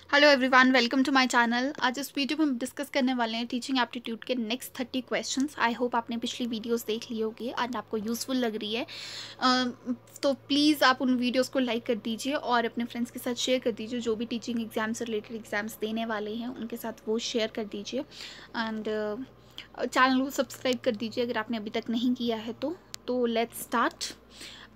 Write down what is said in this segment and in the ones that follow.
Hello everyone, welcome to my channel. आज इस video में हम डिस्कस करने वाले हैं टीचिंग एप्टीट्यूड के नेक्स्ट 30 क्वेश्चंस। आई होप आपने पिछली वीडियोस देख ली होगी एंड आपको यूज़फुल लग रही है। तो प्लीज़ आप उन वीडियोस को लाइक कर दीजिए और अपने फ्रेंड्स के साथ शेयर कर दीजिए। जो भी टीचिंग एग्जाम से रिलेटेड एग्जाम्स देने वाले हैं उनके साथ वो शेयर कर दीजिए एंड चैनल को सब्सक्राइब कर दीजिए अगर आपने अभी तक नहीं किया है तो let's start.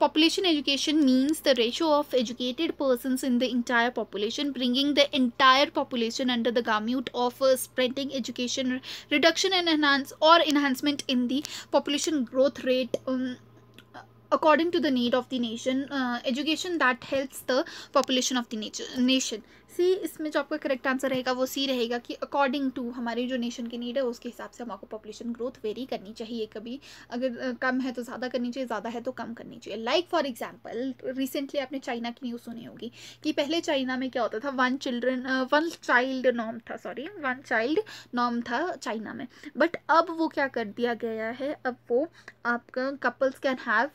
Population education means the ratio of educated persons in the entire population, bringing the entire population under the gamut of spreading education, reduction and enhancement in the population growth rate according to the need of the nation. Education that helps the population of the nation. सी, इसमें जो आपका correct answer रहेगा वो सी रहेगा कि according to हमारी जो nation की नीड है उसके हिसाब से हमको पॉपुलेशन ग्रोथ वेरी करनी चाहिए। कभी अगर कम है तो ज़्यादा करनी चाहिए, ज़्यादा है तो कम करनी चाहिए। लाइक फॉर एग्जांपल, रिसेंटली आपने चाइना की न्यूज़ सुनी होगी कि पहले चाइना में क्या होता था, वन चाइल्ड नॉर्म था चाइना में। बट अब वो क्या कर दिया गया है, अब वो आपका couples can have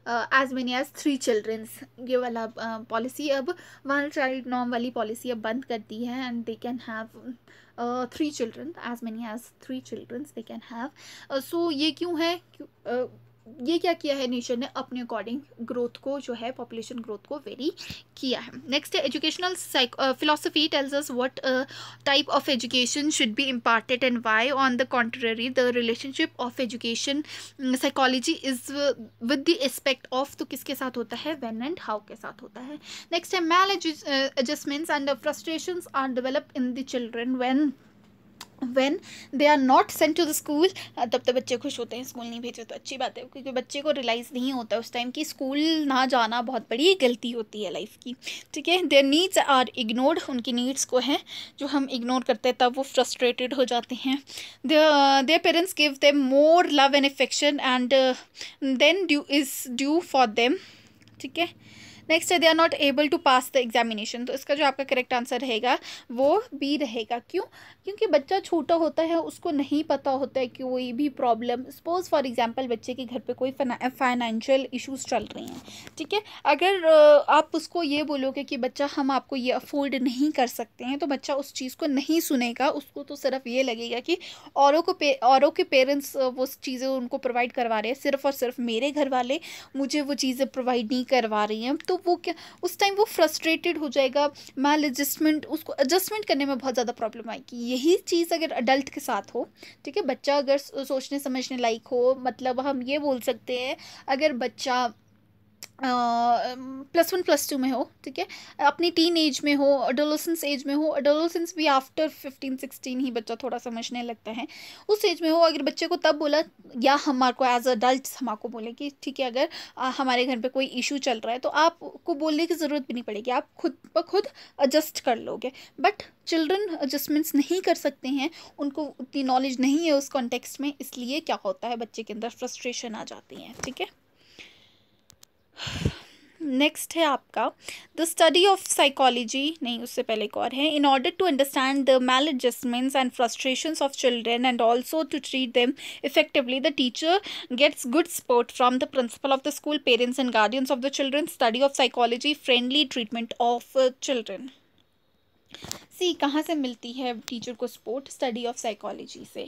as many as 3 childrens, ये वाला पॉलिसी अब वन चाइल्ड नॉर्म वाली पॉलिसी अब बंद कर दी है and they can have 3 children, as many as 3 childrens they can have. So ये क्यों है? ये क्या किया है नेशन ने, अपने अकॉर्डिंग ग्रोथ को जो है पॉपुलेशन ग्रोथ को वेरी किया है। नेक्स्ट है educational philosophy tells us what type of education should be imparted and why. On the contrary the relationship of education psychology is with the aspect of, तो किसके साथ होता है? व्हेन एंड हाउ के साथ होता है। नेक्स्ट है maladjustments and frustrations are develop in the children when they are not sent to the school। तब तो बच्चे खुश होते हैं, स्कूल नहीं भेजे तो अच्छी बात है, क्योंकि बच्चे को रियलाइज़ नहीं होता उस टाइम कि स्कूल ना जाना बहुत बड़ी गलती होती है लाइफ की। ठीक है, देयर नीड्स आर इग्नोर्ड, उनकी नीड्स को हैं जो हम इग्नोर करते हैं तब वो फ्रस्ट्रेटेड हो जाते हैं। Their parents give them more love and affection and then due for them. ठीक है, नेक्स्ट है they are not able to pass the examination, तो इसका जो आपका करेक्ट आंसर रहेगा वो बी रहेगा। क्यों? क्योंकि बच्चा छोटा होता है, उसको नहीं पता होता है कि कोई भी प्रॉब्लम, सपोज फॉर एग्जांपल बच्चे के घर पे कोई फाइनेंशियल इश्यूज चल रही हैं। ठीक है, अगर आप उसको ये बोलोगे कि बच्चा हम आपको ये अफोर्ड नहीं कर सकते हैं, तो बच्चा उस चीज़ को नहीं सुनेगा। उसको तो सिर्फ ये लगेगा कि औरों के पेरेंट्स वो चीज़ें उनको प्रोवाइड करवा रहे हैं, सिर्फ और सिर्फ मेरे घर वाले मुझे वो चीज़ें प्रोवाइड नहीं करवा रही हैं। तो वो क्या, उस टाइम वो फ्रस्ट्रेटेड हो जाएगा, मैल एडजस्टमेंट, उसको एडजस्टमेंट करने में बहुत ज़्यादा प्रॉब्लम आएगी। यही चीज़ अगर अडल्ट के साथ हो, ठीक है, बच्चा अगर सोचने समझने लायक हो, मतलब हम ये बोल सकते हैं अगर बच्चा +1 +2 में हो, ठीक है, अपनी टीन एज में हो, एडोलेसेंस एज में हो, एडोलेसेंस भी आफ्टर 15-16 ही बच्चा थोड़ा समझने लगता है, उस एज में हो, अगर बच्चे को तब बोला या हमारे को एज अडल्ट हमारे बोले कि ठीक है अगर हमारे घर पे कोई इशू चल रहा है तो आपको बोलने की ज़रूरत भी नहीं पड़ेगी, आप खुद ब खुद एडजस्ट कर लोगे। बट चिल्ड्रन एडजस्टमेंट्स नहीं कर सकते हैं, उनको उतनी नॉलेज नहीं है उस कॉन्टेक्स्ट में, इसलिए क्या होता है बच्चे के अंदर फ्रस्ट्रेशन आ जाती है। ठीक है, नेक्स्ट है आपका द स्टडी ऑफ साइकोलॉजी, नहीं उससे पहले एक और है। In order to understand the maladjustments and frustrations of children and also to treat them effectively the teacher gets good support from the principal of the school, parents and guardians of the children. Study of psychology, friendly treatment of children. See, कहाँ से मिलती है teacher को support? Study of psychology से,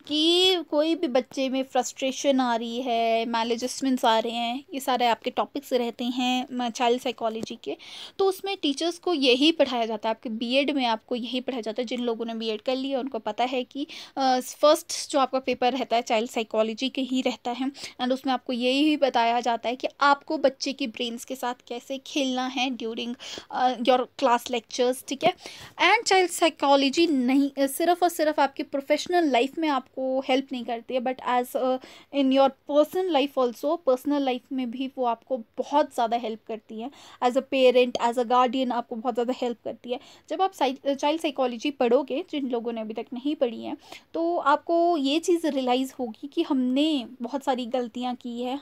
कि कोई भी बच्चे में फ्रस्ट्रेशन आ रही है, मैल एडजस्टमेंट्स आ रहे हैं, ये सारे आपके टॉपिक्स रहते हैं चाइल्ड साइकोलॉजी के, तो उसमें टीचर्स को यही पढ़ाया जाता है। आपके बीएड में आपको यही पढ़ाया जाता है। जिन लोगों ने बीएड कर लिया उनको पता है कि फर्स्ट जो आपका पेपर रहता है चाइल्ड साइकोलॉजी के ही रहता है एंड उसमें आपको यही बताया जाता है कि आपको बच्चे की ब्रेन्स के साथ कैसे खेलना है ड्यूरिंग योर क्लास लेक्चर्स। ठीक है, एंड चाइल्ड साइकोलॉजी नहीं सिर्फ और सिर्फ आपके प्रोफेशनल लाइफ में आपको हेल्प नहीं करती है, but as in your personal life also, personal life में भी वो आपको बहुत ज़्यादा हेल्प करती है। As a parent, as a guardian आपको बहुत ज़्यादा हेल्प करती है। जब आप चाइल्ड साइकोलॉजी पढ़ोगे, जिन लोगों ने अभी तक नहीं पढ़ी है, तो आपको ये चीज़ रियलाइज़ होगी कि हमने बहुत सारी गलतियाँ की है,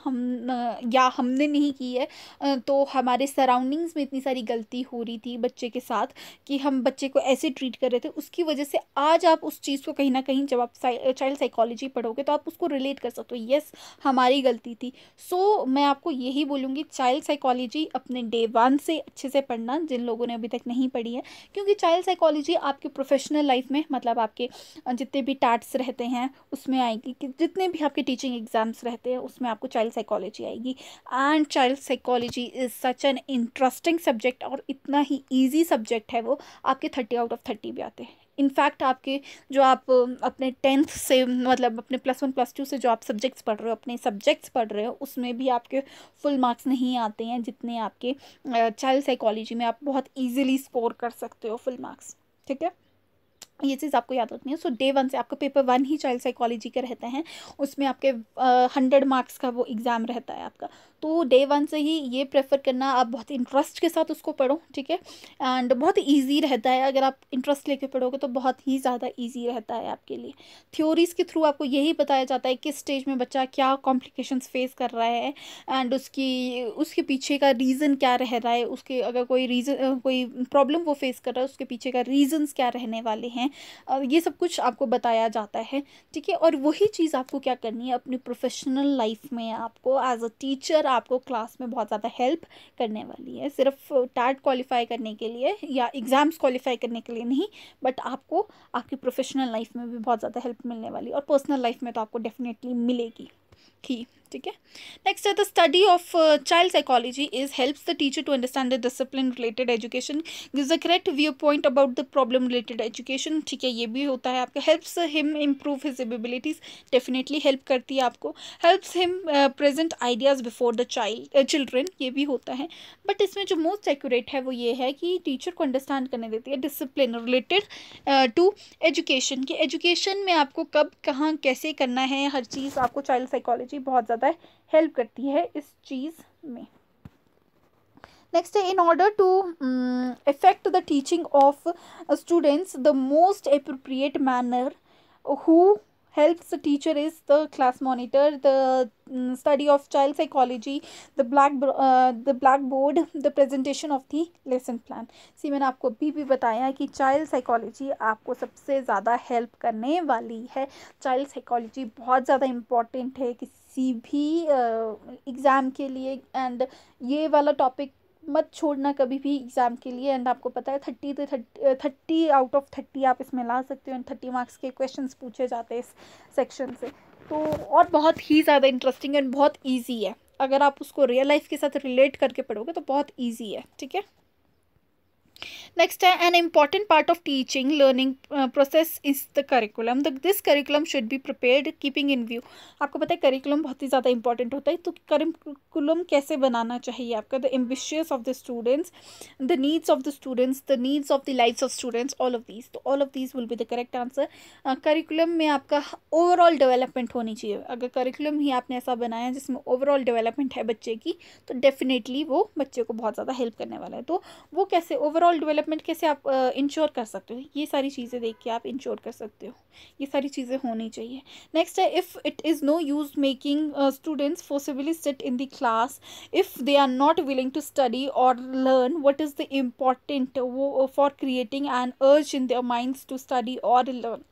या हमने नहीं की है, तो हमारे सराउंडिंग्स में इतनी सारी गलती हो रही थी बच्चे के साथ कि हम बच्चे को ऐसे ट्रीट कर रहे थे, उसकी वजह से आज आप उस चीज़ को कहीं ना कहीं जब आप चाइल्ड साइकोलॉजी पढ़ोगे तो आप उसको रिलेट कर सकते हो, यस हमारी गलती थी। सो मैं आपको यही बोलूँगी, चाइल्ड साइकोलॉजी अपने डे 1 से अच्छे से पढ़ना, जिन लोगों ने अभी तक नहीं पढ़ी है, क्योंकि चाइल्ड साइकोलॉजी आपके प्रोफेशनल लाइफ में, मतलब आपके जितने भी टास्क रहते हैं उसमें आएगी, कि जितने भी आपके टीचिंग एग्जाम्स रहते हैं उसमें आपको चाइल्ड साइकोलॉजी आएगी। And child psychology is such an interesting subject, और इतना ही ईजी सब्जेक्ट है वो, आपके 30 आउट ऑफ 30 भी आते हैं। इनफैक्ट आपके जो आप अपने 10th से, मतलब अपने +1 +2 से जो आप सब्जेक्ट्स पढ़ रहे हो, अपने सब्जेक्ट्स पढ़ रहे हो, उसमें भी आपके फुल मार्क्स नहीं आते हैं जितने आपके चाइल्ड साइकोलॉजी में आप बहुत इजीली स्कोर कर सकते हो फुल मार्क्स। ठीक है, ये चीज़ आपको याद रखनी है। सो डे 1 से आपका पेपर 1 ही चाइल्ड साइकोलॉजी के रहते हैं, उसमें आपके 100 मार्क्स का वो एग्ज़ाम रहता है आपका। तो डे 1 से ही ये प्रेफर करना, आप बहुत इंटरेस्ट के साथ उसको पढ़ो, ठीक है। एंड बहुत इजी रहता है, अगर आप इंटरेस्ट लेके पढ़ोगे तो बहुत ही ज़्यादा इजी रहता है आपके लिए। थ्योरीज़ के थ्रू आपको यही बताया जाता है किस स्टेज में बच्चा क्या कॉम्प्लिकेशंस फेस कर रहा है, एंड उसके पीछे का रीज़न क्या रह रहा है, उसके अगर कोई रीज़न, कोई प्रॉब्लम वो फेस कर रहा है, उसके पीछे का रीजंस क्या रहने वाले हैं, ये सब कुछ आपको बताया जाता है, ठीक है। और वही चीज़ आपको क्या करनी है अपनी प्रोफेशनल लाइफ में, आपको एज अ टीचर आपको क्लास में बहुत ज़्यादा हेल्प करने वाली है, सिर्फ टैट क्वालिफाई करने के लिए या एग्ज़ाम्स क्वालिफाई करने के लिए नहीं, बट आपको आपकी प्रोफेशनल लाइफ में भी बहुत ज़्यादा हेल्प मिलने वाली है, और पर्सनल लाइफ में तो आपको डेफिनेटली मिलेगी ही, ठीक है। नेक्स्ट है the study of child psychology is helps the teacher to understand the discipline related education, gives the correct viewpoint about the problem related education, ठीक है, ये भी होता है आपका। Helps him improve his abilities, definitely help करती है आपको। Helps him present ideas before the children, ये भी होता है। बट इसमें जो मोस्ट एक्यूरेट है वो ये है कि टीचर को अंडरस्टैंड करने देती है डिसिप्लिन रिलेटेड टू एजुकेशन, कि एजुकेशन में आपको कब कहाँ कैसे करना है, हर चीज़ आपको चाइल्ड साइकोलॉजी बहुत ज़्यादा हेल्प करती है इस चीज़ में। नेक्स्ट है, in order to effect the teaching of students the most appropriate manner who helps the teacher is the class monitor, the study of child psychology, the blackboard, the presentation of the lesson plan। सी मैंने आपको अभी भी बताया कि child psychology आपको सबसे ज़्यादा help करने वाली है। चाइल्ड साइकोलॉजी बहुत ज़्यादा इम्पॉर्टेंट है किसी भी एग्ज़ाम के लिए, एंड ये वाला टॉपिक मत छोड़ना कभी भी एग्ज़ाम के लिए। एंड आपको पता है 30 आउट ऑफ 30 आप इसमें ला सकते हो, एंड 30 मार्क्स के क्वेश्चंस पूछे जाते हैं इस सेक्शन से। तो और बहुत ही ज़्यादा इंटरेस्टिंग एंड बहुत इजी है, अगर आप उसको रियल लाइफ के साथ रिलेट करके पढ़ोगे तो बहुत ईजी है, ठीक है। नेक्स्ट है, an important part of teaching learning process is the curriculum, this curriculum should be prepared keeping in view. आपको पता है करिकुलम बहुत ही ज़्यादा इंपॉर्टेंट होता है, तो करिकुलम कैसे बनाना चाहिए आपका, the ambitious of the students, the needs of the students, the needs of the lifes of students, all of these, तो all of these will be the correct answer. Curriculum में आपका ओवरऑल डेवलपमेंट होनी चाहिए, अगर curriculum ही आपने ऐसा बनाया जिसमें ओवरऑल डेवलपमेंट है बच्चे की, तो डेफिनेटली वो बच्चे को बहुत ज़्यादा हेल्प करने वाला है। तो वो कैसे ओवरऑल डेवलपमेंट कैसे आप इंश्योर कर सकते हो, ये सारी चीज़ें देख के आप इंश्योर कर सकते हो, ये सारी चीज़ें होनी चाहिए। नेक्स्ट है, if it is no use making students forcibly sit in the class if they are not willing to study और learn, what is the important वो for creating an urge in their minds to study और learn,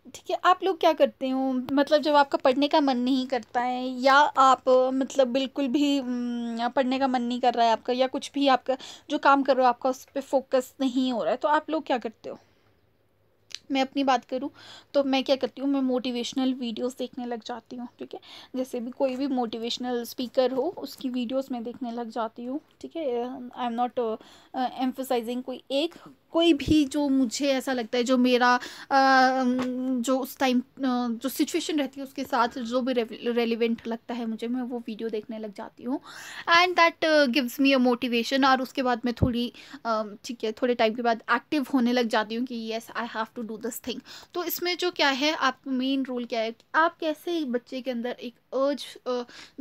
ठीक है। आप लोग क्या करते हो, मतलब जब आपका पढ़ने का मन नहीं करता है, या आप मतलब बिल्कुल भी पढ़ने का मन नहीं कर रहा है आपका, या कुछ भी आपका जो काम कर रहे हो आपका उस पर फोकस नहीं हो रहा है, तो आप लोग क्या करते हो। मैं अपनी बात करूँ तो मैं क्या करती हूँ, मैं मोटिवेशनल वीडियोस देखने लग जाती हूँ, ठीक है। जैसे भी कोई भी मोटिवेशनल स्पीकर हो उसकी वीडियोस मैं देखने लग जाती हूँ, ठीक है। आई एम नॉट एम्फसाइजिंग कोई भी जो मुझे ऐसा लगता है, जो मेरा जो उस टाइम जो सिचुएशन रहती है उसके साथ जो भी रेलिवेंट लगता है मुझे, मैं वो वीडियो देखने लग जाती हूँ, and that gives me a motivation. और उसके बाद मैं थोड़ी ठीक है, थोड़े टाइम के बाद एक्टिव होने लग जाती हूँ कि yes I have to do this thing. तो इसमें जो क्या है, आप मेन रोल क्या है कि आप कैसे बच्चे के अंदर एक अर्ज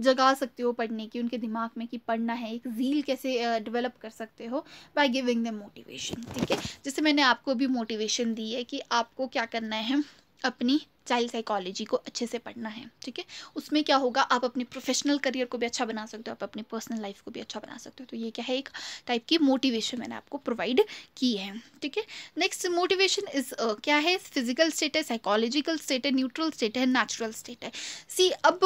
जगा सकते हो पढ़ने की, उनके दिमाग में कि पढ़ना है, एक ज़ील कैसे डेवलप कर सकते हो बाय गिविंग देम मोटिवेशन, ठीक है। जैसे मैंने आपको भी मोटिवेशन दी है कि आपको क्या करना है, अपनी चाइल्ड साइकोलॉजी को अच्छे से पढ़ना है, ठीक है। उसमें क्या होगा, आप अपने प्रोफेशनल करियर को भी अच्छा बना सकते हो, आप अपनी पर्सनल लाइफ को भी अच्छा बना सकते हो। तो ये क्या है, एक टाइप की मोटिवेशन मैंने आपको प्रोवाइड की है, ठीक है। नेक्स्ट मोटिवेशन इज क्या है, फिजिकल स्टेट है, साइकोलॉजिकल स्टेट है, न्यूट्रल स्टेट है, नेचुरल स्टेट है। सी अब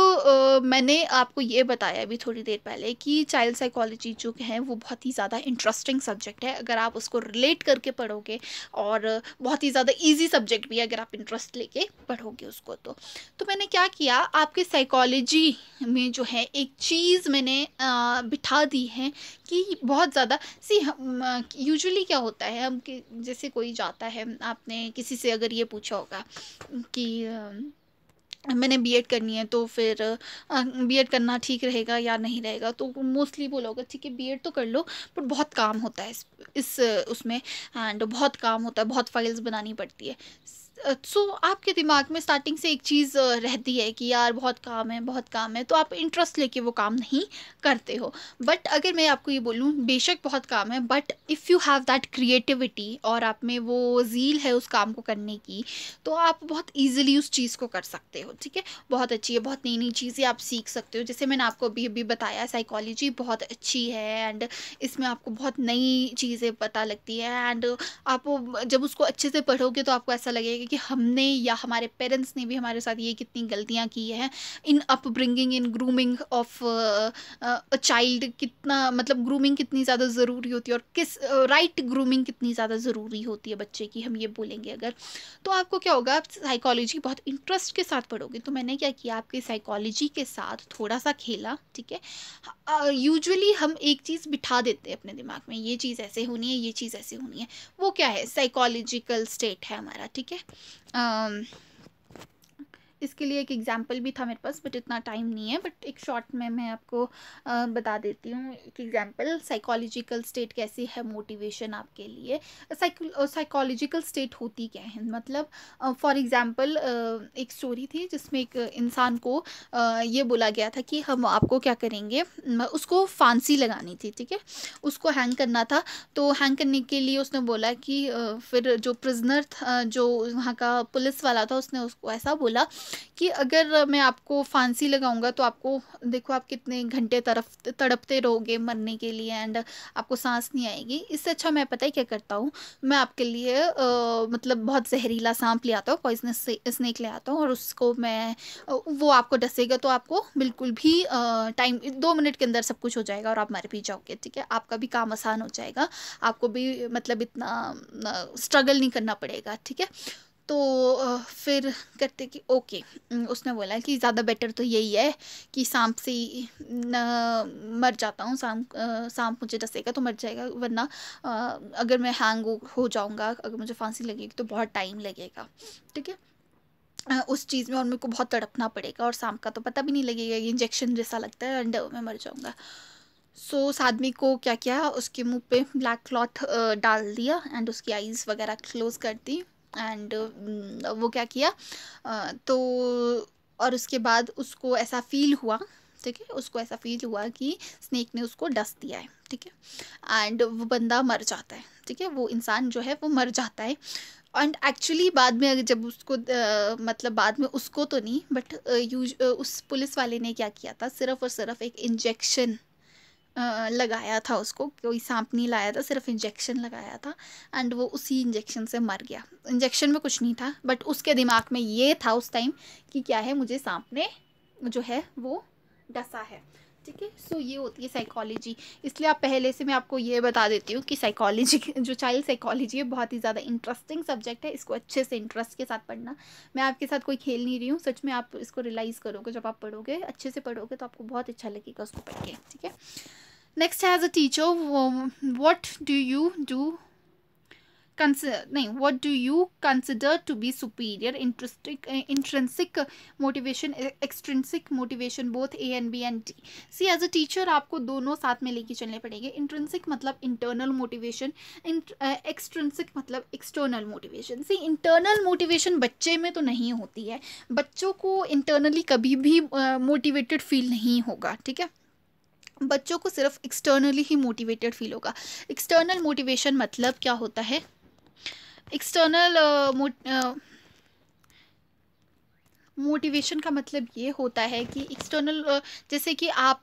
मैंने आपको ये बताया अभी थोड़ी देर पहले कि चाइल्ड साइकोलॉजी जो है वो बहुत ही ज़्यादा इंटरेस्टिंग सब्जेक्ट है अगर आप उसको रिलेट करके पढ़ोगे, और बहुत ही ज़्यादा ईजी सब्जेक्ट भी है अगर आप इंटरेस्ट लेके पढ़ोगे उसको। तो मैंने क्या किया, आपके साइकोलॉजी में जो है एक चीज़ मैंने बिठा दी है कि बहुत ज़्यादा सी यूजुअली क्या होता है, हम जैसे कोई जाता है, आपने किसी से अगर ये पूछा होगा कि मैंने बीएड करनी है तो फिर बीएड करना ठीक रहेगा या नहीं रहेगा, तो मोस्टली बोलोगे ठीक है बीएड तो कर लो, पर बहुत काम होता है इस उसमें, एंड बहुत काम होता है, बहुत फाइल्स बनानी पड़ती है। सो आपके दिमाग में स्टार्टिंग से एक चीज़ रहती है कि यार बहुत काम है, बहुत काम है, तो आप इंटरेस्ट लेके वो काम नहीं करते हो। बट अगर मैं आपको ये बोलूँ, बेशक बहुत काम है, but if you have that creativity और आप में वो ज़ील है उस काम को करने की, तो आप बहुत ईजिली उस चीज़ को कर सकते हो, ठीक है। बहुत अच्छी है, बहुत नई नई चीज़ें आप सीख सकते हो। जैसे मैंने आपको अभी बताया, साइकोलॉजी बहुत अच्छी है एंड इसमें आपको बहुत नई चीज़ें पता लगती है, एंड आप जब उसको अच्छे से पढ़ोगे तो आपको ऐसा लगेगा कि हमने या हमारे पेरेंट्स ने भी हमारे साथ ये कितनी गलतियाँ की हैं in upbringing, in grooming of a child. कितना मतलब ग्रूमिंग कितनी ज़्यादा ज़रूरी होती है, और किस राइट ग्रूमिंग कितनी ज़्यादा ज़रूरी होती है बच्चे की, हम ये बोलेंगे अगर। तो आपको क्या होगा, आप साइकोलॉजी बहुत इंटरेस्ट के साथ पढ़ोगे। तो मैंने क्या किया, आपके साइकोलॉजी के साथ थोड़ा सा खेला, ठीक है। यूजुअली हम एक चीज़ बिठा देते हैं अपने दिमाग में, ये चीज़ ऐसे होनी है, ये चीज़ ऐसे होनी है। वो क्या है, साइकोलॉजिकल स्टेट है हमारा, ठीक है। इसके लिए एक एग्जाम्पल भी था मेरे पास, बट इतना टाइम नहीं है, बट एक शॉर्ट में मैं आपको बता देती हूँ एक एग्जाम्पल, साइकोलॉजिकल स्टेट कैसी है मोटिवेशन आपके लिए। साइकोलॉजिकल स्टेट होती क्या है, मतलब फॉर एग्जाम्पल एक स्टोरी थी जिसमें एक इंसान को ये बोला गया था कि हम आपको क्या करेंगे, उसको फांसी लगानी थी, ठीक है, उसको हैंग करना था। तो हैंग करने के लिए उसने बोला कि फिर जो प्रिजनर था, जो वहाँ का पुलिस वाला था, उसने उसको ऐसा बोला कि अगर मैं आपको फांसी लगाऊंगा तो आपको देखो आप कितने घंटे तड़पते रहोगे मरने के लिए, एंड आपको सांस नहीं आएगी। इससे अच्छा मैं पता है क्या करता हूँ, मैं आपके लिए मतलब बहुत जहरीला सांप ले आता हूँ, पॉइजनस स्नेक ले आता हूँ, और उसको मैं वो आपको डसेगा तो आपको बिल्कुल भी टाइम 2 मिनट के अंदर सब कुछ हो जाएगा और आप मर भी जाओगे, ठीक है। आपका भी काम आसान हो जाएगा, आपको भी मतलब इतना स्ट्रगल नहीं करना पड़ेगा, ठीक है। तो फिर करते कि ओके, उसने बोला कि ज़्यादा बेटर तो यही है कि सांप से ही मर जाता हूँ, सांप मुझे डसेगा तो मर जाएगा, वरना अगर मैं हैंग हो जाऊँगा, अगर मुझे फांसी लगेगी तो बहुत टाइम लगेगा, ठीक है, उस चीज़ में, और मेरे को बहुत तड़पना पड़ेगा, और सांप का तो पता भी नहीं लगेगा, ये इंजेक्शन जैसा लगता है एंड मैं मर जाऊँगा। सो उस आदमी को क्या किया, उसके मुंह पे ब्लैक क्लॉथ डाल दिया एंड उसकी आईज़ वगैरह क्लोज कर दी, एंड वो क्या किया तो, और उसके बाद उसको ऐसा फील हुआ, ठीक है, उसको ऐसा फील हुआ कि स्नेक ने उसको डस दिया है, ठीक है, एंड वो बंदा मर जाता है, ठीक है, वो इंसान जो है वो मर जाता है। एंड एक्चुअली बाद में अगर जब उसको मतलब बाद में उसको तो नहीं, बट उस पुलिस वाले ने क्या किया था, सिर्फ और सिर्फ एक इंजेक्शन लगाया था उसको, कोई सांप नहीं लाया था, सिर्फ इंजेक्शन लगाया था, एंड वो उसी इंजेक्शन से मर गया। इंजेक्शन में कुछ नहीं था, बट उसके दिमाग में ये था उस टाइम कि क्या है, मुझे सांप ने जो है वो डसा है, ठीक है। सो ये होती है साइकोलॉजी। इसलिए आप पहले से मैं आपको ये बता देती हूँ कि साइकोलॉजी जो चाइल्ड साइकोलॉजी है बहुत ही ज़्यादा इंटरेस्टिंग सब्जेक्ट है, इसको अच्छे से इंटरेस्ट के साथ पढ़ना। मैं आपके साथ कोई खेल नहीं रही हूँ, सच में आप इसको रियलाइज़ करोगे, जब आप पढ़ोगे अच्छे से पढ़ोगे तो आपको बहुत अच्छा लगेगा उसको पढ़ के, ठीक है। Next, as a teacher, what do you do? What do you consider to be superior? Intrinsic motivation, extrinsic motivation, both A and B and D. See, as a teacher, आपको दोनों साथ में लेके चलने पड़ेंगे. Intrinsic मतलब internal motivation, extrinsic मतलब external motivation. See, internal motivation बच्चे में तो नहीं होती है. बच्चों को internally कभी भी motivated feel नहीं होगा, ठीक है. बच्चों को सिर्फ एक्सटर्नली ही मोटिवेटेड फील होगा. एक्सटर्नल मोटिवेशन मतलब क्या होता है, एक्सटर्नल मोटिवेशन का मतलब ये होता है कि एक्सटर्नल, जैसे कि आप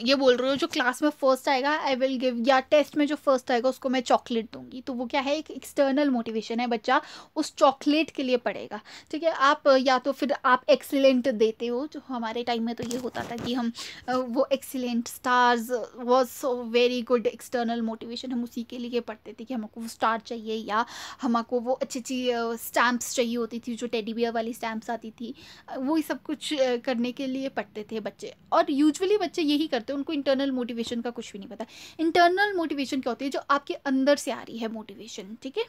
ये बोल रहे हो जो क्लास में फर्स्ट आएगा आई विल गिव, या टेस्ट में जो फर्स्ट आएगा उसको मैं चॉकलेट दूंगी, तो वो क्या है, एक एक्सटर्नल मोटिवेशन है, बच्चा उस चॉकलेट के लिए पढ़ेगा। ठीक है, आप या तो फिर आप एक्सीलेंट देते हो, जो हमारे टाइम में तो ये होता था कि हम वो excellent stars was so very good external motivation, हम उसी के लिए पढ़ते थे कि हमको वो स्टार चाहिए, या हमको वो अच्छी अच्छी स्टैम्प्स चाहिए होती थी, जो टेडी बियर वाली स्टैम्प्स आती थी, वही सब कुछ करने के लिए पढ़ते थे बच्चे। और यूजुअली बच्चे यही करते हैं, उनको इंटरनल मोटिवेशन का कुछ भी नहीं पता। इंटरनल मोटिवेशन क्या होती है, जो आपके अंदर से आ रही है मोटिवेशन। ठीक है,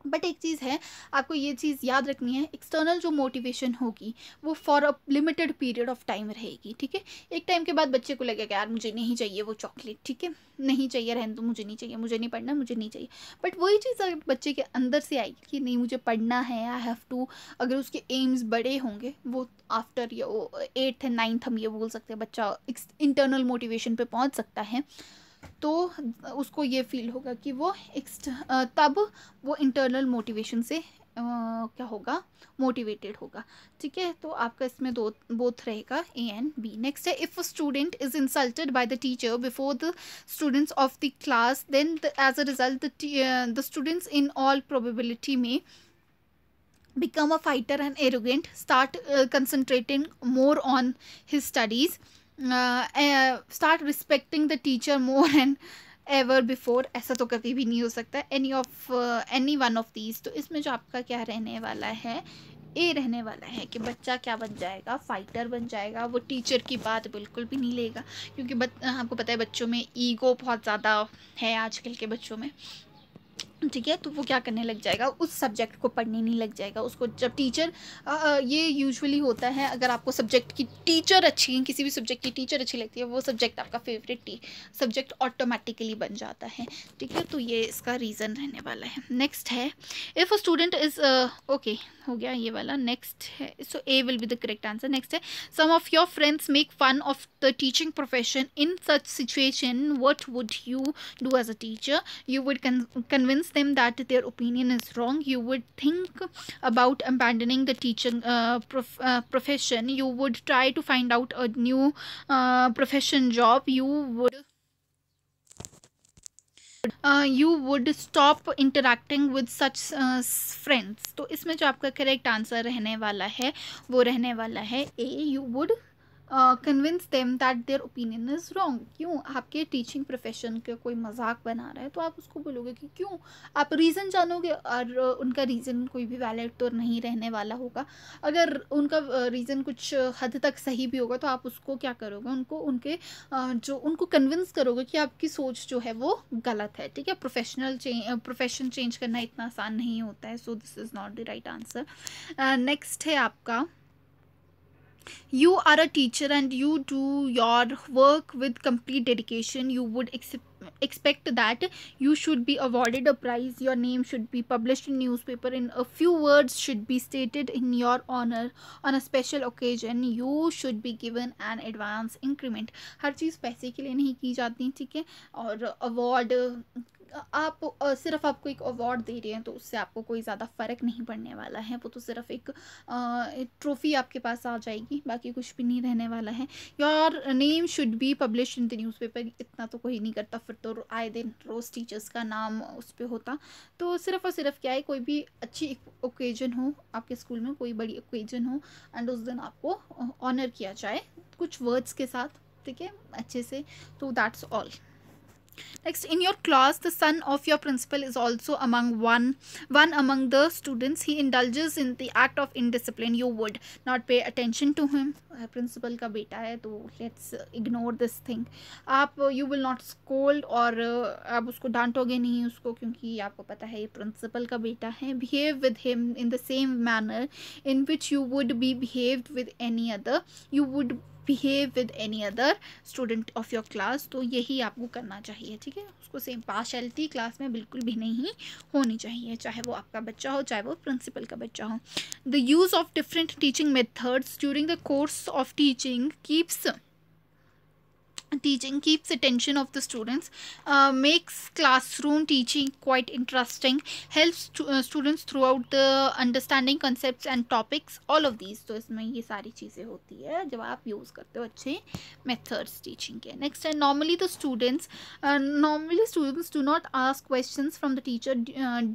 बट एक चीज़ है, आपको ये चीज़ याद रखनी है, एक्सटर्नल जो मोटिवेशन होगी वो for a limited period of time रहेगी। ठीक है, एक टाइम के बाद बच्चे को लगेगा यार मुझे नहीं चाहिए वो चॉकलेट, ठीक है, नहीं चाहिए, रहने दो, मुझे नहीं चाहिए, मुझे नहीं पढ़ना, मुझे नहीं चाहिए। बट वही चीज़ अगर बच्चे के अंदर से आएगी कि नहीं मुझे पढ़ना है, आई हैव टू, अगर उसके एम्स बड़े होंगे, वो आफ्टर ये 8th एंड 9th हम ये बोल सकते हैं बच्चा इंटरनल मोटिवेशन पे पहुंच सकता है, तो उसको ये फील होगा कि वो तब वो इंटरनल मोटिवेशन से क्या होगा, मोटिवेटेड होगा। ठीक है, तो आपका इसमें दो बोथ रहेगा, ए एंड बी। नेक्स्ट है, if a student is insulted by the teacher before the students of the class, then as a result the students in all probability में become a fighter and arrogant, start concentrating more on his studies, start respecting the teacher more and ever before. ऐसा तो कभी भी नहीं हो सकता, any one of these. तो इसमें जो आपका क्या रहने वाला है, ए रहने वाला है कि बच्चा क्या बन जाएगा, फाइटर बन जाएगा। वो टीचर की बात बिल्कुल भी नहीं लेगा, क्योंकि आपको पता है बच्चों में ईगो बहुत ज़्यादा है आजकल के बच्चों में। ठीक है, तो वो क्या करने लग जाएगा, उस सब्जेक्ट को पढ़ने नहीं लग जाएगा। उसको जब टीचर ये यूजुअली होता है, अगर आपको सब्जेक्ट की टीचर अच्छी है, किसी भी सब्जेक्ट की टीचर अच्छी लगती है, वो सब्जेक्ट आपका फेवरेट सब्जेक्ट ऑटोमेटिकली बन जाता है। ठीक है, तो ये इसका रीज़न रहने वाला है। नेक्स्ट है, if a student is okay, हो गया ये वाला। नेक्स्ट है, so A will be the correct answer. Next है, some of your friends make fun of the teaching profession, in such situation what would you do as a teacher? You would convince them that their opinion is wrong. You would think about abandoning the teaching profession. You would try to find out a new profession job. You would stop interacting with such friends. तो इसमें जो आपका correct answer रहने वाला है वो रहने वाला है A, you would convince them that their opinion is wrong. क्यों, आपके टीचिंग प्रोफेशन के कोई मजाक बना रहा है तो आप उसको बोलोगे कि क्यों, आप रीज़न जानोगे, और उनका रीज़न कोई भी वैलिड तो नहीं रहने वाला होगा। अगर उनका रीज़न कुछ हद तक सही भी होगा तो आप उसको क्या करोगे, उनको कन्विंस करोगे कि आपकी सोच जो है वो गलत है। ठीक है, प्रोफेशन चेंज करना इतना आसान नहीं होता है, so this is not the right answer. Next है आपका, you are a teacher and you do your work with complete dedication. You would expect that you should be awarded a prize, your name should be published in newspaper, in a few words should be stated in your honor, on a special occasion you should be given an advance increment. हर चीज़ पैसे के लिए नहीं की जाती। ठीक है, और award आप सिर्फ आपको एक अवार्ड दे रहे हैं तो उससे आपको कोई ज़्यादा फ़र्क नहीं पड़ने वाला है, वो तो सिर्फ एक ट्रॉफ़ी आपके पास आ जाएगी, बाकी कुछ भी नहीं रहने वाला है। Your name should be publish in the newspaper, इतना तो कोई नहीं करता, फिर तो आए दिन रोज़ टीचर्स का नाम उस पर होता। तो सिर्फ और सिर्फ क्या है, कोई भी अच्छी ओकेजन हो आपके स्कूल में, कोई बड़ी ओकेजन हो एंड उस दिन आपको ऑनर किया जाए कुछ वर्ड्स के साथ, ठीक है, अच्छे से। तो that's all. Next, in your class, the son of your principal is also one among the students. He indulges in the act of indiscipline. You would not pay attention to him. Principal का बेटा है तो let's ignore this thing. आप you will not scold, और आप उसको डांटोगे नहीं उसको, क्योंकि आपको पता है ये प्रिंसिपल का बेटा है। Behave with him in the same manner in which you would be behaved with any other. You would behave with any other student of your class. तो यही आपको करना चाहिए। ठीक है, उसको सेम पार्शलिटी क्लास में बिल्कुल भी नहीं होनी चाहिए, चाहे वो आपका बच्चा हो चाहे वो प्रिंसिपल का बच्चा हो। The use of different teaching methods during the course of teaching keeps teaching keeps attention of the students, makes classroom teaching quite interesting, helps students throughout the understanding concepts and topics, all of these. तो इसमें ये सारी चीज़ें होती है जब आप use करते हो अच्छे methods teaching के. Next है normally students do not ask questions from the teacher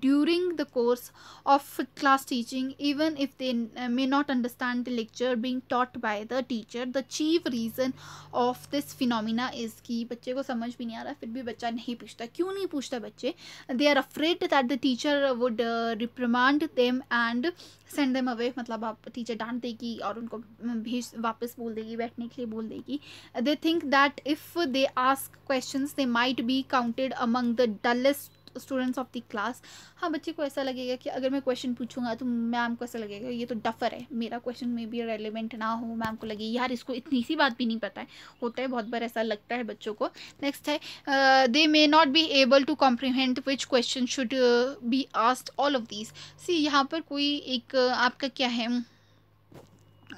during the course of class teaching, even if they may not understand the lecture being taught by the teacher. The chief reason of this phenomena is कि बच्चे को समझ भी नहीं आ रहा फिर भी बच्चा नहीं पूछता. क्यों नहीं पूछता बच्चे? They are afraid that the teacher would reprimand them and send them away. मतलब आप टीचर डांट देगी और उनको भेज वापस बोल देगी, बैठने के लिए बोल देगी. They think that if they ask questions they might be counted among the dullest students of the class. हाँ, बच्चे को ऐसा लगेगा कि अगर मैं क्वेश्चन पूछूंगा तो मैम को ऐसा लगेगा ये तो डफर है, मेरा क्वेश्चन में भी रेलिवेंट ना हो, मैम को लगे यार इसको इतनी सी बात भी नहीं पता है. होता है बहुत बार ऐसा लगता है बच्चों को. नेक्स्ट है they may not be able to comprehend which question should be asked, all of these. See यहाँ पर कोई एक आपका क्या है,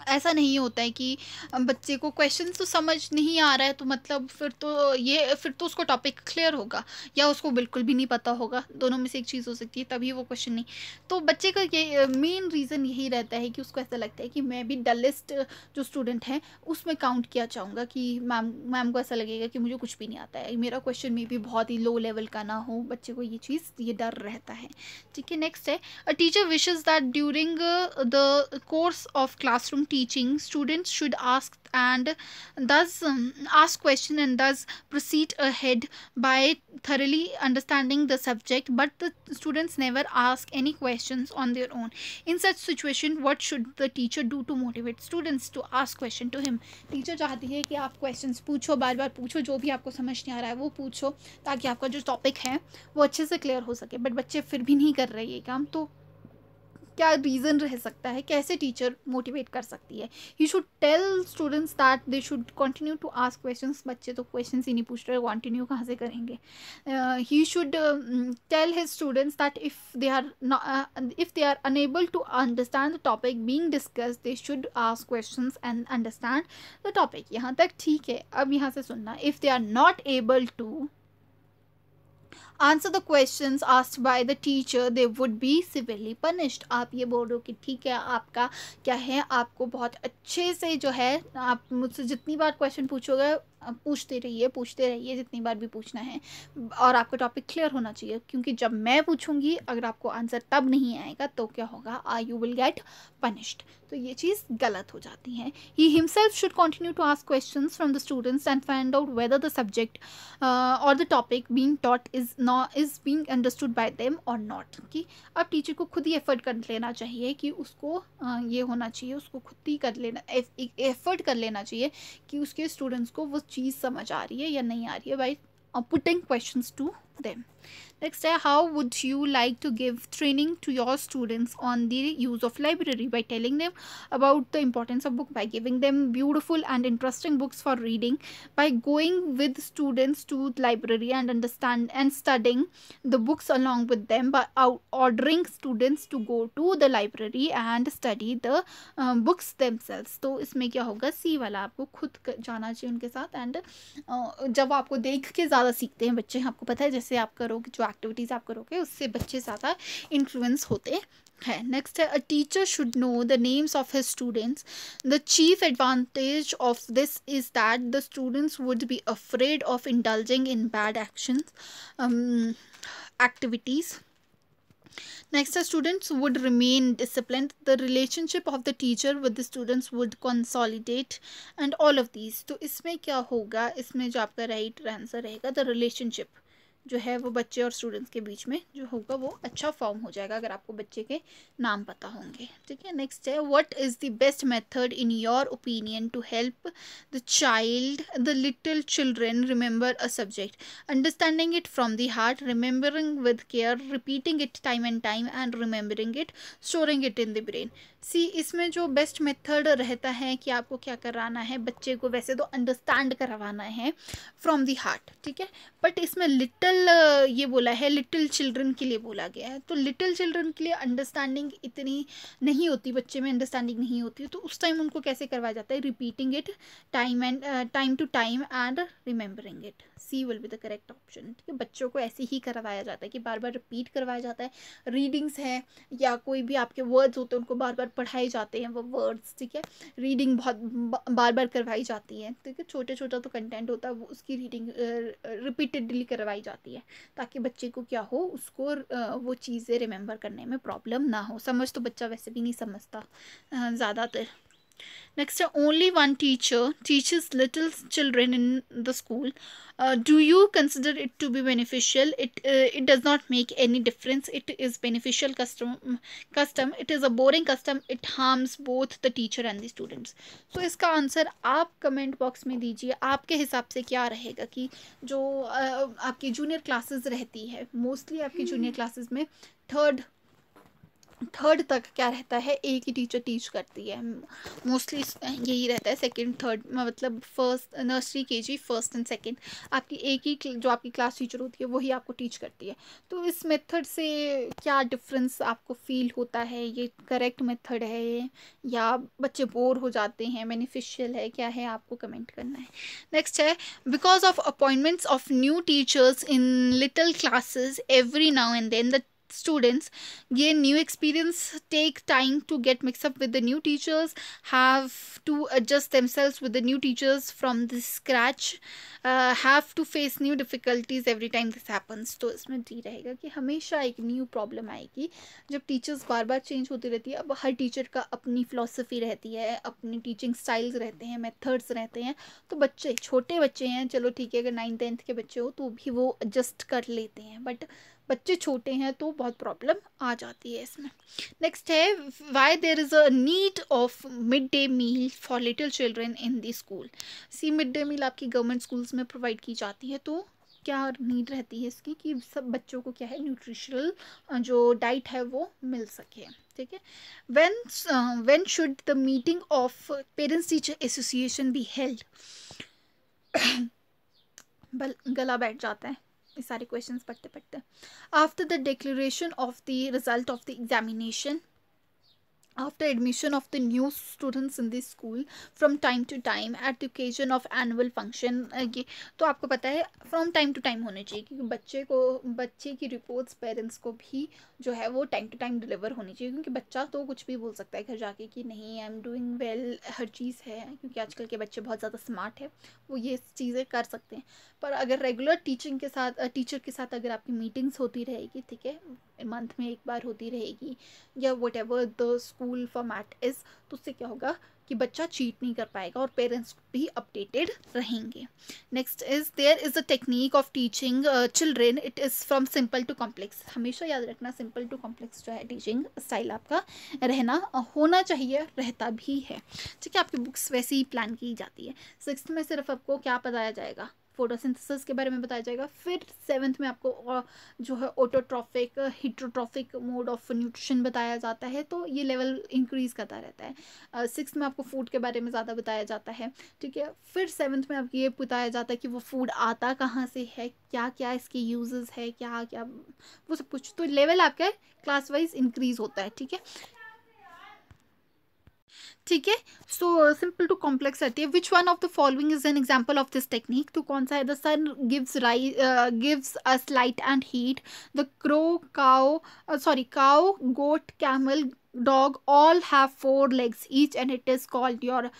ऐसा नहीं होता है कि बच्चे को क्वेश्चन तो समझ नहीं आ रहा है तो मतलब फिर तो उसको टॉपिक क्लियर होगा या उसको बिल्कुल भी नहीं पता होगा. दोनों में से एक चीज़ हो सकती है, तभी वो क्वेश्चन नहीं. तो बच्चे का ये मेन रीज़न यही रहता है कि उसको ऐसा लगता है कि मैं भी डलेस्ट जो स्टूडेंट है उसमें काउंट किया चाहूँगा, कि मैम को ऐसा लगेगा कि मुझे कुछ भी नहीं आता है, मेरा क्वेश्चन में भी बहुत ही लो लेवल का ना हो. बच्चे को ये डर रहता है. ठीक है. नेक्स्ट है a teacher wishes that during the course of classroom teaching students should ask question and thus proceed ahead by thoroughly understanding the subject, but the students never ask any questions on their own. In such situation what should the teacher do to motivate students to ask question to him? Teacher चाहती है कि आप questions पूछो, बार बार पूछो, जो भी आपको समझ नहीं आ रहा है वो पूछो ताकि आपका जो टॉपिक है वो अच्छे से क्लियर हो सके. बट बच्चे फिर भी नहीं कर रहे ये काम, तो क्या रीज़न रह सकता है, कैसे टीचर मोटिवेट कर सकती है? He should tell students that they should continue to ask questions. बच्चे तो क्वेश्चंस ही नहीं पूछ रहे, कंटिन्यू कहाँ से करेंगे? He should tell his students that if they are unable to understand the topic being discussed they should ask questions and understand the topic. यहाँ तक ठीक है. अब यहाँ से सुनना, if they are not able to answer the questions asked by the teacher they would be severely punished. आप ये बोल रहे हो कि ठीक है, आपका क्या है, आपको बहुत अच्छे से जो है आप मुझसे जितनी बार क्वेश्चन पूछोगे पूछते रहिए जितनी बार भी पूछना है, और आपका टॉपिक क्लियर होना चाहिए, क्योंकि जब मैं पूछूंगी अगर आपको आंसर तब नहीं आएगा तो क्या होगा, यू विल गेट पनिश्ड. तो ये चीज़ गलत हो जाती है. He himself should continue to ask questions from the students and find out whether the subject और the topic being taught is being understood by them और नॉट. कि अब टीचर को खुद ही एफर्ट कर लेना चाहिए कि उसको ये होना चाहिए, उसको खुद ही कर लेना एफर्ट कर लेना चाहिए कि उसके स्टूडेंट्स को वो चीज़ समझ आ रही है या नहीं आ रही है, by putting questions to them. Next, how would you like to give training to your students on the use of library? By telling them about the importance of book, by giving them beautiful and interesting books for reading, by going with students to library and understand and studying the books along with them, by ordering students to go to the library and study the books themselves. तो इसमें क्या होगा, सी वाला आपको खुद जाना चाहिए उनके साथ. एंड जब आपको देख के ज़्यादा सीखते हैं बच्चे, आपको पता है जैसे आप करोगे, जो एक्टिविटीज़ आप करोगे उससे बच्चे ज़्यादा इन्फ्लुएंस होते हैं. नेक्स्ट है a teacher should know the names of his students. The chief advantage of this is that the students would be afraid of indulging in bad actions activities. Next, students would remain disciplined. The relationship of the teacher with the students would consolidate and all of these. तो इसमें क्या होगा, इसमें जो आपका right answer रहेगा, the relationship जो है वो बच्चे और स्टूडेंट्स के बीच में जो होगा वो अच्छा फॉर्म हो जाएगा अगर आपको बच्चे के नाम पता होंगे. ठीक है. नेक्स्ट है what is the best method in your opinion to help the little children remember a subject. Understanding it from the heart, remembering with care, repeating it time and time and remembering it, storing it in the brain. See इसमें जो best method रहता है कि आपको क्या कराना है, बच्चे को वैसे तो अंडरस्टैंड करवाना है फ्रॉम द हार्ट. ठीक है. बट इसमें लिटिल ये बोला है, लिटिल चिल्ड्रन के लिए बोला गया है, तो लिटिल चिल्ड्रन के लिए अंडरस्टैंडिंग इतनी नहीं होती, बच्चे में अंडरस्टैंडिंग नहीं होती, तो उस टाइम उनको कैसे करवाया जाता है, repeating it time to time and remembering it. C will be the correct option. ठीक है, बच्चों को ऐसे ही करवाया जाता है कि बार बार रिपीट करवाया जाता है। रीडिंग्स है या कोई भी आपके वर्ड्स होते हैं उनको बार बार पढ़ाए जाते हैं वो वर्ड्स। ठीक है, रीडिंग बहुत बार बार करवाई जाती है। ठीक है, छोटे छोटा तो कंटेंट होता है वो उसकी रीडिंग रिपीटेडली करवाई जाती है, ताकि बच्चे को क्या हो, उसको वो चीज़ें रिमेंबर करने में प्रॉब्लम ना हो। समझ तो बच्चा वैसे भी नहीं समझता ज़्यादातर। Next, only one teacher teaches little children in the school. Do you consider it to be beneficial? It does not make any difference. It is beneficial custom. It is a boring custom. It harms both the teacher and the students. So इसका answer आप comment box में दीजिए। आपके हिसाब से क्या रहेगा कि जो आपकी जूनियर क्लासेस रहती है, मोस्टली आपकी जूनियर क्लासेस में थर्ड तक क्या रहता है, एक ही टीचर टीच करती है। मोस्टली यही रहता है। सेकंड थर्ड मतलब first nursery KG first and second आपकी एक ही जो आपकी क्लास टीचर होती है वही आपको टीच करती है। तो इस मेथड से क्या डिफरेंस आपको फील होता है, ये करेक्ट मेथड है या बच्चे बोर हो जाते हैं, बेनिफिशियल है, क्या है, आपको कमेंट करना है। नेक्स्ट है, because of appointments of new teachers in little classes every now and then the students gain new experience, take time to get mixed up with the new teachers, have to adjust themselves with the new teachers from the scratch, have to face new difficulties every time this happens। तो इसमें D रहेगा कि हमेशा एक new problem आएगी जब teachers बार बार change होती रहती है। अब हर टीचर का अपनी फिलॉसफी रहती है, अपनी टीचिंग स्टाइल्स रहते हैं, मेथड्स रहते हैं। तो बच्चे छोटे बच्चे हैं, चलो ठीक है, अगर 9th-10th के बच्चे हो तो भी वो एडजस्ट कर लेते हैं, बट बच्चे छोटे हैं तो बहुत प्रॉब्लम आ जाती है इसमें। नेक्स्ट है, why there is a need of mid day meal for little children in the school. C mid day meal आपकी गवर्नमेंट स्कूल्स में प्रोवाइड की जाती है, तो क्या नीड रहती है इसकी कि सब बच्चों को क्या है, न्यूट्रिशनल जो डाइट है वो मिल सके। ठीक है, when should the meeting of parents teacher association be held. गला बैठ जाता है ये सारे क्वेश्चंस पढ़ते पढ़ते। After the declaration of the result of the examination, after admission of the new students in the school, from time to time, at the occasion of annual function। तो आपको पता है from time to time होने चाहिए, क्योंकि बच्चे की reports parents को भी जो है वो टाइम टू टाइम डिलीवर होनी चाहिए, क्योंकि बच्चा तो कुछ भी बोल सकता है घर जाके कि नहीं आई एम डूइंग वेल, हर चीज़ है, क्योंकि आजकल के बच्चे बहुत ज़्यादा स्मार्ट है, वो ये चीज़ें कर सकते हैं। पर अगर रेगुलर टीचर के साथ अगर आपकी मीटिंग्स होती रहेगी, ठीक है, मंथ में एक बार होती रहेगी या what ever the school format is, तो उससे क्या होगा कि बच्चा चीट नहीं कर पाएगा और पेरेंट्स भी अपडेटेड रहेंगे। Next is, there is a technique of teaching children, it is from simple to complex. हमेशा याद रखना सिंपल टू कॉम्प्लेक्स जो है टीचिंग स्टाइल आपका रहना होना चाहिए, रहता भी है। ठीक है, आपकी बुक्स वैसे ही प्लान की जाती है। 6th में सिर्फ आपको क्या बताया जाएगा, फोटोसिंथेसिस के बारे में बताया जाएगा। फिर 7th में आपको जो है autotrophic heterotrophic mode of nutrition बताया जाता है, तो ये लेवल इंक्रीज करता रहता है। 6th में आपको फूड के बारे में ज़्यादा बताया जाता है। ठीक है, फिर 7th में आपको ये बताया जाता है कि वो फूड आता कहाँ से है, क्या क्या इसके यूजेस है, क्या क्या वो सब कुछ। तो लेवल आपका क्लास वाइज इंक्रीज होता है। ठीक है, ठीक है, सो सिंपल टू कॉम्प्लेक्स रहती है। Which one of the following is an example of this technique. तो कौन सा है, the sun gives us light and heat, the cow goat camel dog all have 4 legs each and it is called your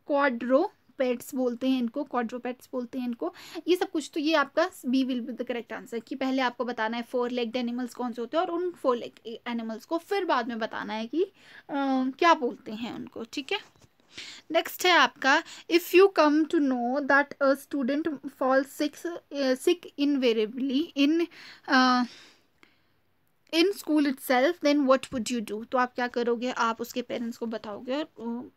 quadrupeds बोलते हैं इनको, क्वाड्रोपेट्स बोलते हैं इनको। ये सब कुछ, तो ये आपका B will be the correct answer, कि पहले आपको बताना है 4 legged एनिमल्स कौन से होते हैं और उन 4 legged एनिमल्स को फिर बाद में बताना है कि क्या बोलते हैं उनको। ठीक है, नेक्स्ट है आपका, if you come to know that a student fall sick invariably in school itself, then what would you do. तो आप क्या करोगे, आप उसके पेरेंट्स को बताओगे और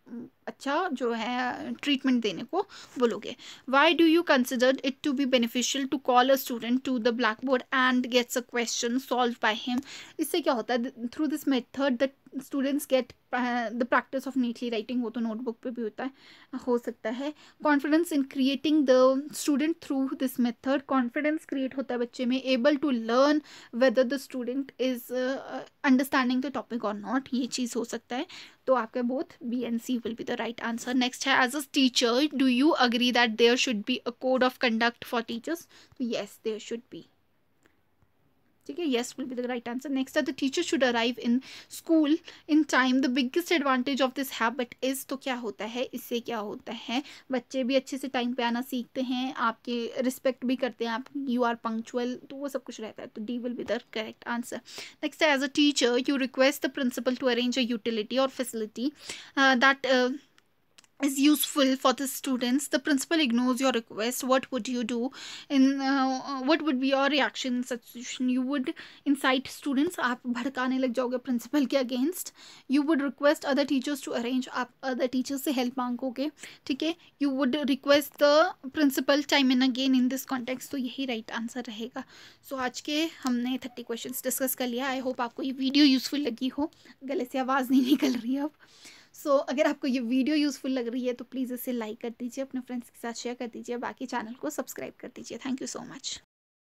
अच्छा जो है ट्रीटमेंट देने को बोलोगे। Why do you consider it to be beneficial to call a student to the blackboard and gets a question solve by him. इससे क्या होता है, through this method the students get the practice of neatly writing, वो तो notebook पे भी होता है, हो सकता है. Confidence in creating the student through this method, confidence create होता है बच्चे में, able to learn whether the student is understanding the topic और नॉट, ये चीज़ हो सकता है. तो आपका both B and C will be the right answer. Next है, as a teacher do you agree that there should be a code of conduct for teachers? Yes, there should be. ठीक है, yes will be the right answer. Next है, the teacher should arrive in school in time. The biggest advantage of this habit is, तो क्या होता है इससे, क्या होता है, बच्चे भी अच्छे से टाइम पे आना सीखते हैं, आपके रिस्पेक्ट भी करते हैं, आप यू आर पंक्चुअल, तो वो सब कुछ रहता है. तो D will be the correct answer. Next है, as a teacher you request the principal to arrange a utility और facility that is useful for the students. The principal ignores your request. What would you do in what would be your reaction in such situation? You would incite students, आप भड़काने लग जाओगे principal के against. You would request other teachers to arrange, आप other teachers से help मांगोगे. ठीक है, you would request the principal time and again in this context. तो यही राइट आंसर रहेगा. सो आज के हमने 30 क्वेश्चंस डिस्कस कर लिया. आई होप आपको ये वीडियो यूजफुल लगी हो. गले से आवाज़ नहीं निकल रही है अब. सो अगर आपको ये वीडियो यूज़फुल लग रही है तो प्लीज़ इसे लाइक कर दीजिए, अपने फ्रेंड्स के साथ शेयर कर दीजिए, बाकी चैनल को सब्सक्राइब कर दीजिए. Thank you so much.